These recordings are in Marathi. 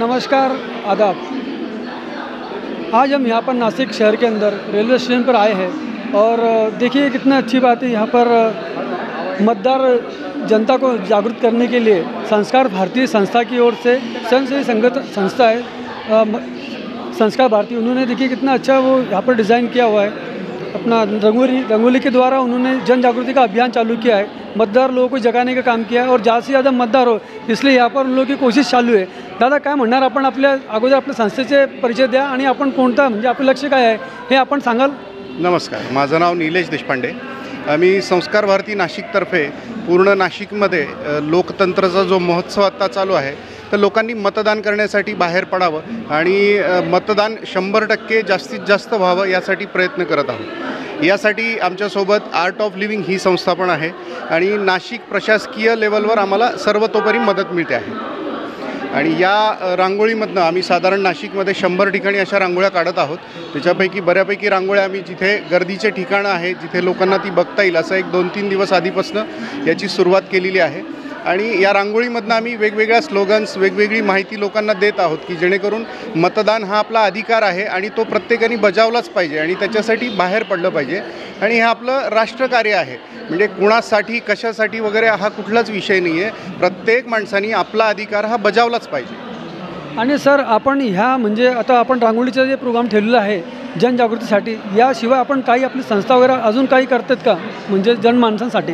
नमस्कार, आदाब। आज हम यहाँ पर नासिक शहर के अंदर रेलवे स्टेशन पर आए हैं और देखिए कितना अच्छी बात है, यहाँ पर मतदार जनता को जागरूक करने के लिए संस्कार भारती संस्था की ओर से स्वयंसेवी संस्था है संस्कार भारती, उन्होंने देखिए कितना अच्छा वो यहाँ पर डिज़ाइन किया हुआ है। अपना रंगोली के द्वारा उन्होंने जन जागृति का अभियान चालू किया है, मतदार लोगों को जगाने का काम किया है और ज़्यादा से ज़्यादा मतदार हो इसलिए यहाँ पर उन लोगों की कोशिश चालू आहे। दादा काय म्हणणार, आपण आपल्या अगोदर आपल्या संस्थेचे परिचय द्या आणि आपण कोणता म्हणजे आपलं लक्ष्य काय आहे हे आपण सांगाल? नमस्कार, माझं नाव निलेश देशपांडे। आम्ही संस्कार भारती नाशिकतर्फे पूर्ण नाशिकमध्ये लोकतंत्राचा जो महोत्सव आता चालू आहे तर लोकांनी मतदान करण्यासाठी बाहेर पडावं आणि मतदान 100% जास्तीत जास्त व्हावं यासाठी प्रयत्न करत आहोत। यासाठी आमच्यासोबत आर्ट ऑफ लिव्हिंग ही संस्था पण आहे आणि नाशिक प्रशासकीय लेवलवर आम्हाला सर्वतोपरी मदत मिळते आहे। आणि या रांगोळीमधनं आम्ही साधारण नाशिकमध्ये 100 ठिकाणी अशा रांगोळ्या काढत आहोत। त्याच्यापैकी बऱ्यापैकी रांगोळ्या आम्ही जिथे गर्दीचे ठिकाणं आहे जिथे लोकांना ती बघता येईल असं एक 2-3 दिवस आधीपासून याची सुरुवात केलेली आहे आणि या रांगोळीमधनं आम्ही वेगवेगळ्या स्लोगन्स वेगवेगळी माहिती लोकांना देत आहोत की जेणेकरून मतदान हा आपला अधिकार आहे आणि तो प्रत्येकाने बजावलाच पाहिजे आणि त्याच्यासाठी बाहेर पडलं पाहिजे आणि हे आपलं राष्ट्रकार्य आहे। म्हणजे कुणासाठी कशासाठी वगैरे हा कुठलाच विषय नाही आहे, प्रत्येक माणसाने आपला अधिकार हा बजावलाच पाहिजे। आणि सर आपण ह्या म्हणजे आता आपण रांगोळीचा जे प्रोग्राम ठेवलेला आहे जनजागृतीसाठी, याशिवाय आपण काही आपली संस्था वगैरे अजून काही करतात का म्हणजे जनमानसांसाठी?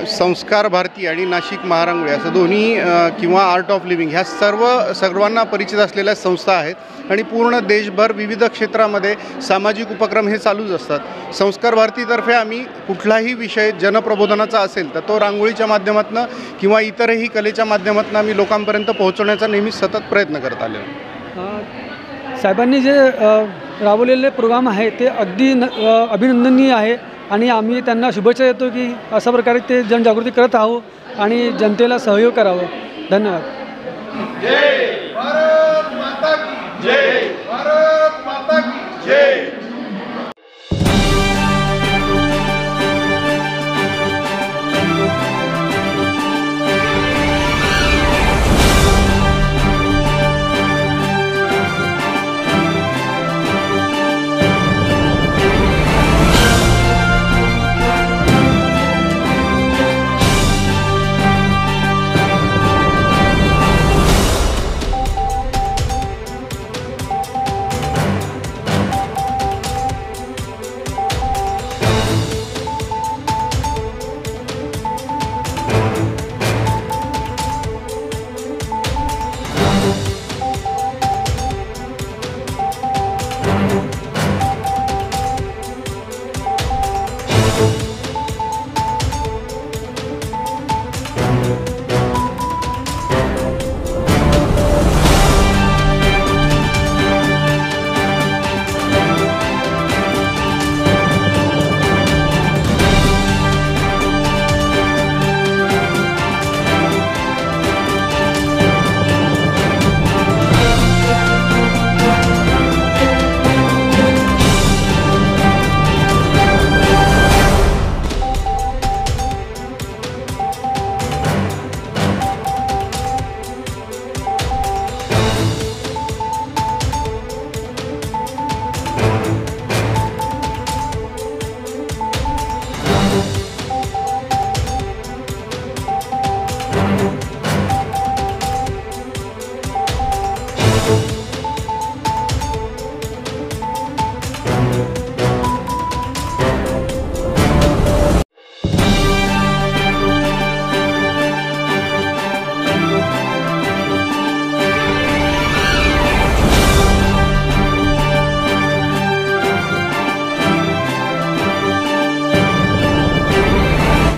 संस्कार भारती आणि नाशिक महारांगोळी असं दोन्ही किंवा आर्ट ऑफ लिव्हिंग ह्या सर्वांना परिचित असलेल्या संस्था आहेत आणि पूर्ण देशभर विविध क्षेत्रामध्ये सामाजिक उपक्रम हे चालूच असतात। संस्कार भारतीतर्फे आम्ही कुठलाही विषय जनप्रबोधनाचा असेल तर तो रांगोळीच्या माध्यमातून किंवा इतरही कलेच्या माध्यमातून आम्ही लोकांपर्यंत पोहोचवण्याचा नेहमी सतत प्रयत्न करत आलेलो। साहेबांनी जे राबवलेले प्रोग्राम आहे ते अगदी अभिनंदनीय आहे आणि आम्ही त्यांना शुभेच्छा देतो की अशा प्रकारे ते जनजागृती करत आहोत आणि जनतेला सहयोग करावं। धन्यवाद। जय भारत माता की जय, भारत माता की जय।